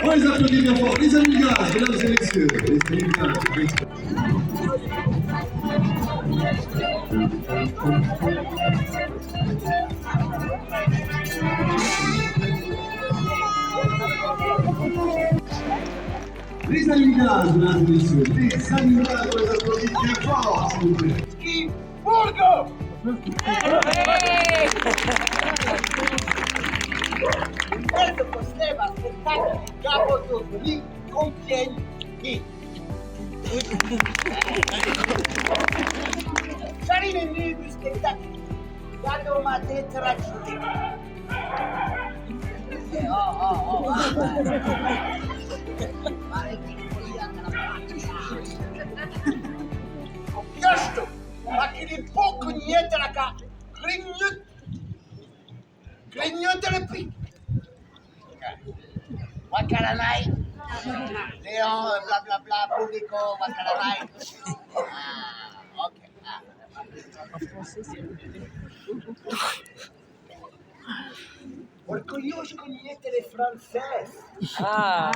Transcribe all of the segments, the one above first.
On les applaudit bien fort, les amis gaz, mesdames et messieurs, les amis gaz. Les amis gaz, mesdames et messieurs, les amis gaz, on les applaudit bien fort, s'il vous plaît. Ski Burgo! Questo sistema spettacolo di capo lì contiene chi? Saremo in libri spettacoli, quando ma te tracci. Ho chiesto, ma che di poco niente la ca... Grignute le prix. Wakaranai. Léon, blablabla, publico, Wakaranai. Ah, ok. En français, c'est... Orgullo, je connais les Françaises. Ah,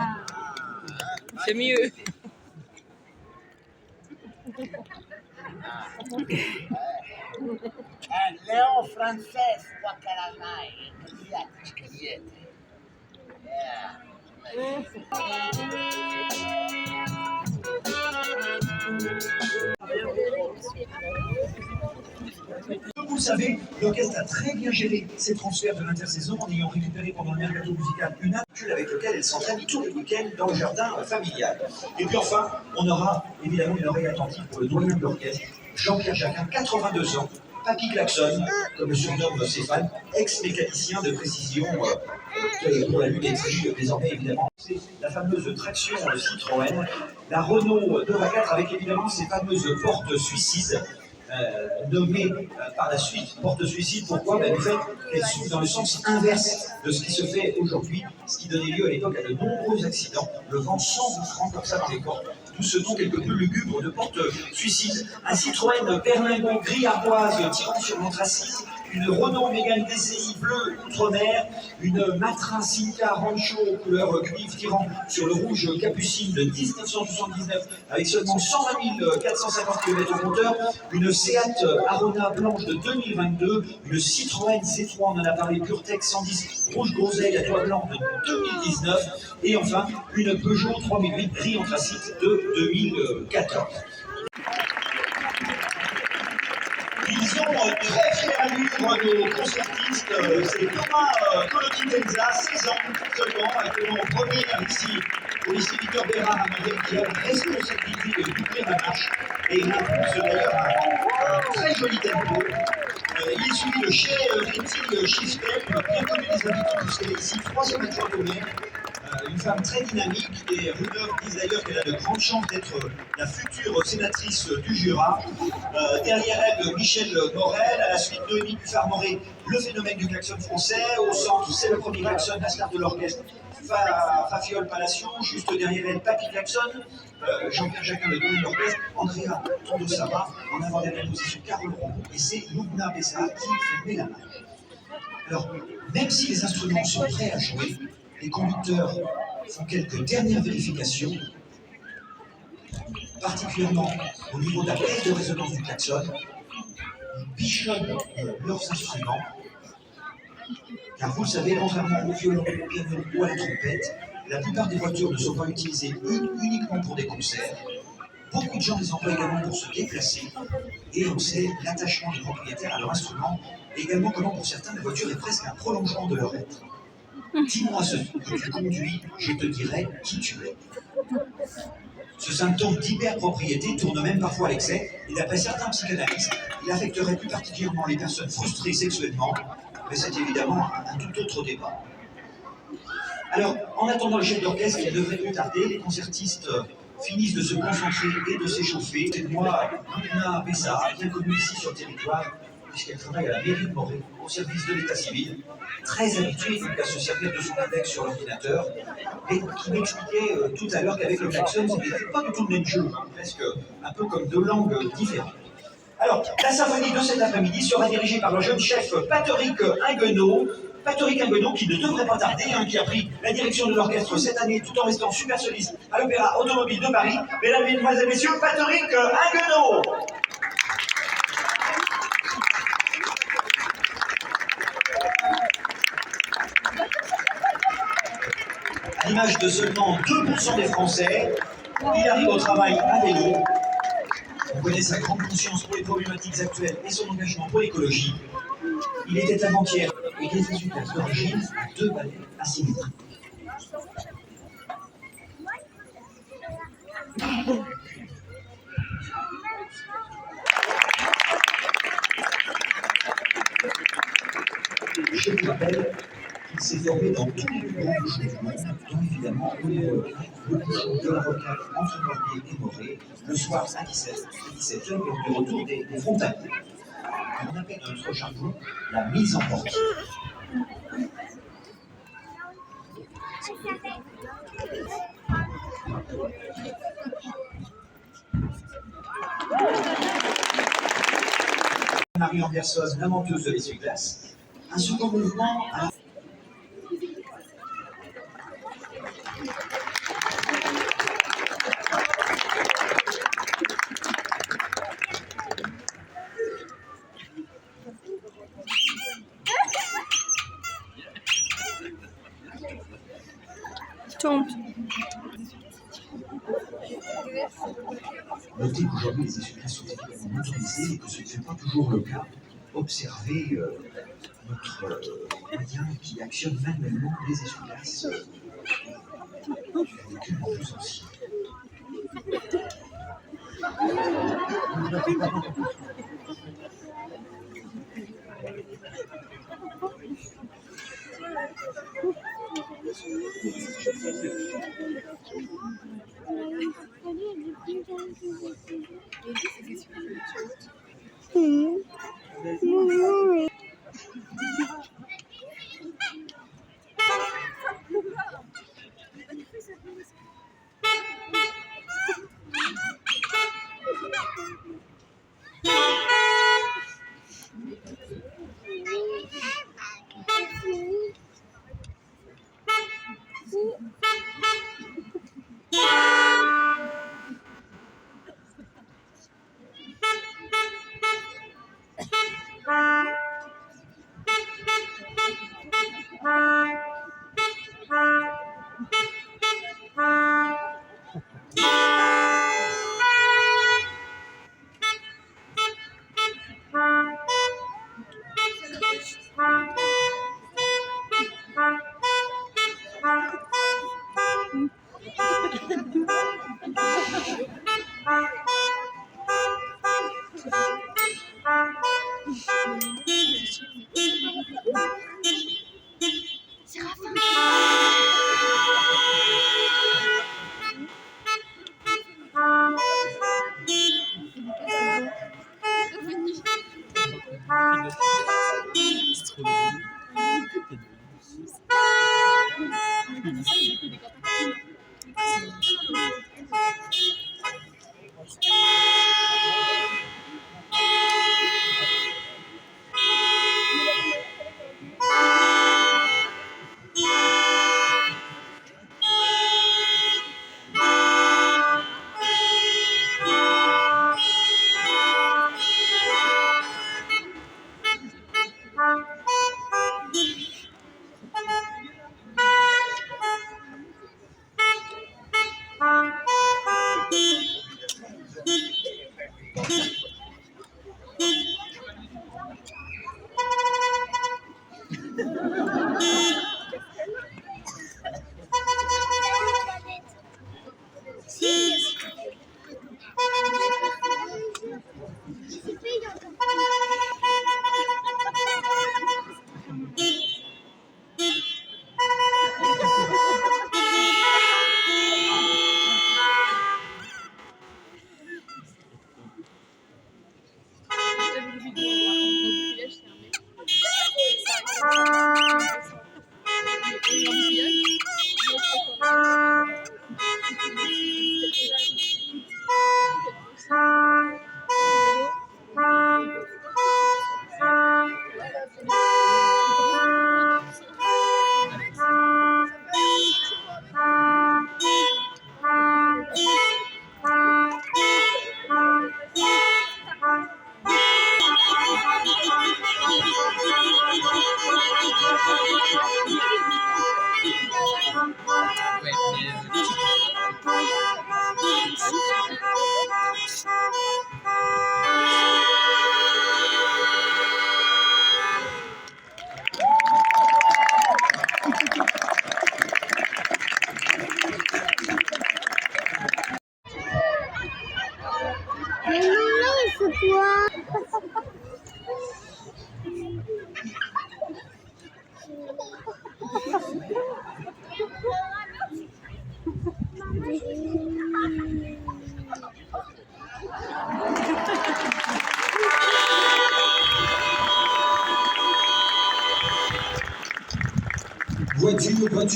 c'est mieux. Léon Frances Wakaranai. Comme vous le savez, l'orchestre a très bien géré ses transferts de l'intersaison en ayant récupéré pendant le mercato musical une habitude avec laquelle elle s'entraîne tous les week-ends dans le jardin familial. Et puis enfin, on aura évidemment une oreille attentive pour le doyen de l'orchestre, Jean-Pierre Jacquin, 82 ans, Papy Klaxon, comme le surnomme ses fans, ex-mécanicien de précision pour la lunetterie désormais évidemment. C'est la fameuse traction Citroën, la Renault 2x4 avec évidemment ces fameuses portes suicides. Nommée par la suite porte-suicide. Pourquoi? Du fait qu'elle s'ouvre dans le sens inverse de ce qui se fait aujourd'hui, ce qui donnait lieu à l'époque à de nombreux accidents, le vent s'engouffrant comme ça dans les portes. D'où ce nom quelque peu lugubre de porte-suicide. Un Citroën Berlingon gris ardoise tirant sur l'anthracite, une Renault Mégane DCI bleu outre-mer, une Matra Simca Rancho couleur cuivre tirant sur le rouge capucine de 1979 avec seulement 120 450 km au compteur, une Seat Arona blanche de 2022, une Citroën C3, on en a parlé, PureTech 110 rouge groseille à toit blanc de 2019 et enfin une Peugeot 3008 gris anthracite de 2014. Ils ont très fait allure nos concertistes, c'est Thomas Colotitenza, 16 ans seulement, actuellement en première ici au lycée Victor Bérard à Montréal, qui a la responsabilité de doubler la marche et il impulse d'ailleurs un très joli tempo. Il est suivi de chez Rétine Schiftel, bien connu des habitants puisqu'elle est ici 3e adjointe au maire. Une femme très dynamique, et rumeurs disent d'ailleurs qu'elle a de grandes chances d'être la future sénatrice du Jura. Derrière elle, Michel Morel, à la suite de Noémie Buffard-Moré, le phénomène du klaxon français. Au centre, c'est le premier klaxon, la star de l'orchestre, Fafiole Palacion. Juste derrière elle, Papy Klaxon, Jean-Pierre Jacquin, le doyen de l'orchestre, Andrea Tondosava, en avant-dernière position, Carole Rombaud, et c'est Loubna Bessa qui fait la main. Alors, même si les instruments sont prêts à jouer, les conducteurs font quelques dernières vérifications, particulièrement au niveau de la caisse de résonance du klaxon. Ils bichonnent leurs instruments Car vous le savez, contrairement au violon, au piano ou à la trompette, la plupart des voitures ne sont pas utilisées uniquement pour des concerts. Beaucoup de gens les emploient également pour se déplacer. Et on sait l'attachement des propriétaires à leur instrument, et également comment pour certains la voiture est presque un prolongement de leur être. Dis-moi ce que tu conduis, je te dirai qui tu es. Ce symptôme d'hyperpropriété tourne même parfois à l'excès, et d'après certains psychanalystes, il affecterait plus particulièrement les personnes frustrées sexuellement, mais c'est évidemment un tout autre débat. Alors, en attendant le chef d'orchestre qui devrait plus tarder, les concertistes finissent de se concentrer et de s'échauffer. C'est moi, Luna Bessa, bien connue ici sur le territoire, puisqu'elle travaille à la mairie de Morée, au service de l'état civil, très habituée donc à se servir de son index sur l'ordinateur, et qui m'expliquait tout à l'heure qu'avec le klaxon, ce n'était pas du tout le même jeu, presque un peu comme deux langues différentes. Alors, la symphonie de cet après-midi sera dirigée par le jeune chef Patrick Inguenot. Patrick Inguenot qui ne devrait pas tarder, qui a pris la direction de l'orchestre cette année tout en restant super soliste à l'Opéra Automobile de Paris. Mesdames, Mesdemoiselles, Messieurs, Patrick Inguenot. À l'image de seulement 2% des Français, il arrive au travail à vélo. On connaît sa grande conscience pour les problématiques actuelles et son engagement pour l'écologie. Il était avant-hier et des résultats d'origine à 2 ballets asymétriques. Je vous rappelle qu'il s'est formé dans tous les plus grands bouchons du monde, dont évidemment le bouchon de la Rocade entre Morbier et Morée, le soir à 17h, lors du retour des frontaliers. On appelle dans notre jargon la mise en portée. Marie Anderson, la menteuse de l'essuie-glace. Un second mouvement à la... Notez qu'aujourd'hui les essuie-glaces sont évidemment motorisés et que ce ne fait pas toujours le cas. Observez notre moyen qui actionne manuellement les essuie-glaces sur des véhicules en plus anciens.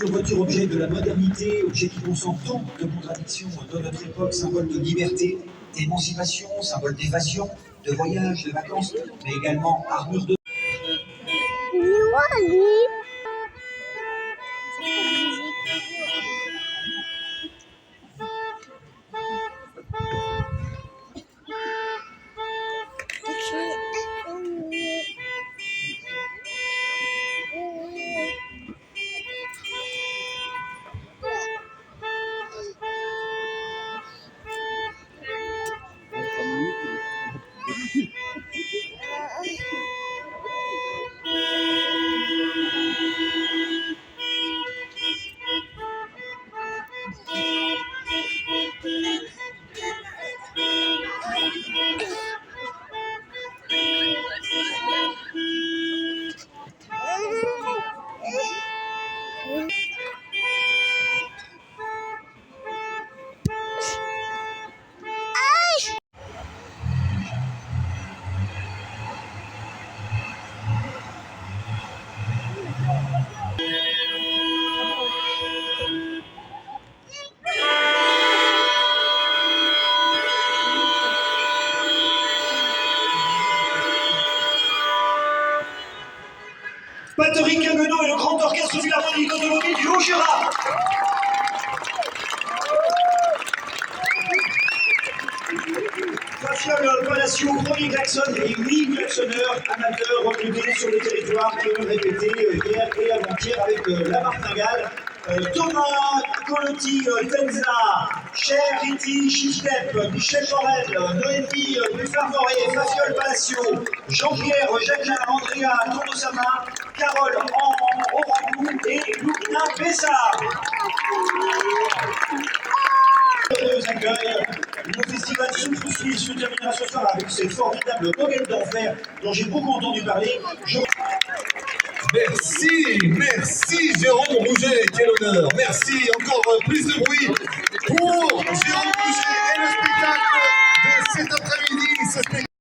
Voiture, objet de la modernité, objet qui concentre tant de contradictions de notre époque, symbole de liberté, d'émancipation, symbole d'évasion, de voyage, de vacances, mais également armure de... Patrick Haguenau et le grand orchestre philharmonique automobile du Haut-Jura. Fafiole Palacio, premier klaxon et 8 klaxonneurs amateurs recrutés sur le territoire qui ont répété hier et avant-hier avec la martingale. Thomas Colotti Tenza, Cher Riti Chichtep, Michel Morel, Noémie Buffard-Moré, Fafiole Palacio, Jean-Pierre Jacquelin, Andrea Tonosama, Carole Orangou et Loubna Bessard. Le festival Souffle se terminera ce soir avec ces formidables Moguettes d'enfer dont j'ai beaucoup entendu parler. Merci Jérôme Rouget, quel honneur. Merci, encore plus de bruit pour Jérôme Rouget et le spectacle de cet après-midi.